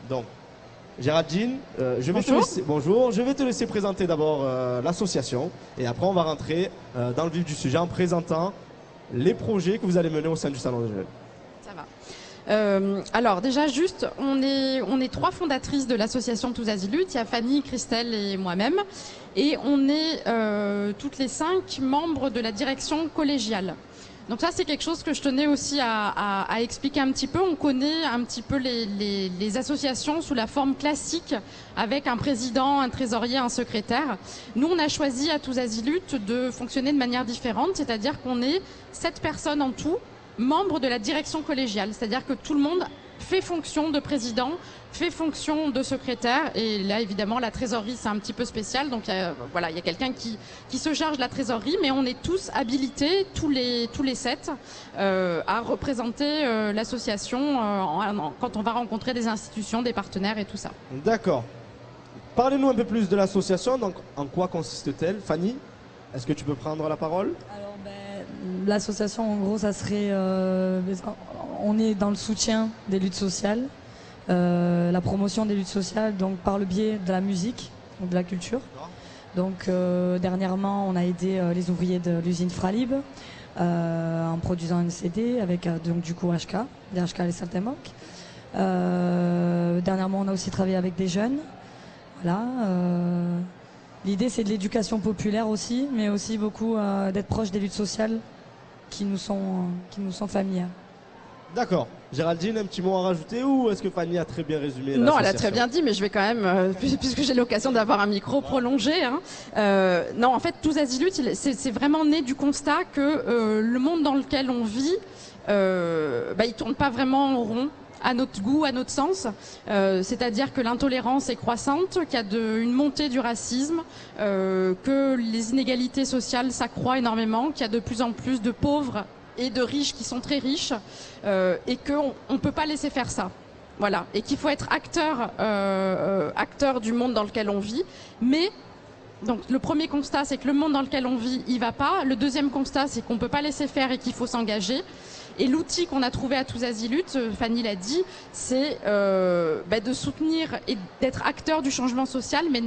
Donc, Géraldine, bonjour, je vais te laisser présenter d'abord l'association et après on va rentrer dans le vif du sujet en présentant les projets que vous allez mener au sein du Salon des Jeunes. Ça va. Alors déjà juste, on est 3 fondatrices de l'association Tous Aziluts. Il y a Fanny, Christelle et moi-même. Et on est toutes les 5 membres de la direction collégiale. Donc ça, c'est quelque chose que je tenais aussi à expliquer un petit peu. On connaît un petit peu les associations sous la forme classique, avec un président, un trésorier, un secrétaire. Nous, on a choisi à Tous Aziluts de fonctionner de manière différente, c'est-à-dire qu'on est 7 personnes en tout, membres de la direction collégiale. C'est-à-dire que tout le monde fait fonction de président, fait fonction de secrétaire, et là évidemment la trésorerie c'est un petit peu spécial, donc voilà, il y a quelqu'un qui se charge de la trésorerie, mais on est tous habilités, tous les 7, à représenter l'association quand on va rencontrer des institutions, des partenaires et tout ça. D'accord. Parlez-nous un peu plus de l'association, donc en quoi consiste-t-elle? Fanny, est-ce que tu peux prendre la parole? Alors, l'association, en gros, ça serait... on est dans le soutien des luttes sociales, la promotion des luttes sociales, donc par le biais de la musique, de la culture. Donc, dernièrement, on a aidé les ouvriers de l'usine Fralib en produisant une CD avec donc du coup HK, des HK les Saltemoc. Dernièrement, on a aussi travaillé avec des jeunes. Voilà. L'idée, c'est de l'éducation populaire aussi, mais aussi beaucoup d'être proche des luttes sociales qui nous sont familières. D'accord. Géraldine, un petit mot à rajouter ou est-ce que Fanny a très bien résumé l'association? Non, elle a très bien dit, mais je vais quand même, puisque j'ai l'occasion d'avoir un micro prolongé. Non, en fait, Tous Aziluts, c'est vraiment né du constat que le monde dans lequel on vit, il tourne pas vraiment en rond, à notre goût, à notre sens. C'est-à-dire que l'intolérance est croissante, qu'il y a une montée du racisme, que les inégalités sociales s'accroissent énormément, qu'il y a de plus en plus de pauvres et de riches qui sont très riches, et qu'on ne peut pas laisser faire ça. Voilà. Et qu'il faut être acteur du monde dans lequel on vit. Mais, donc, le premier constat, c'est que le monde dans lequel on vit, il va pas. Le deuxième constat, c'est qu'on ne peut pas laisser faire et qu'il faut s'engager. Et l'outil qu'on a trouvé à Tous Aziluts, Fanny l'a dit, c'est de soutenir et d'être acteur du changement social, mais de manière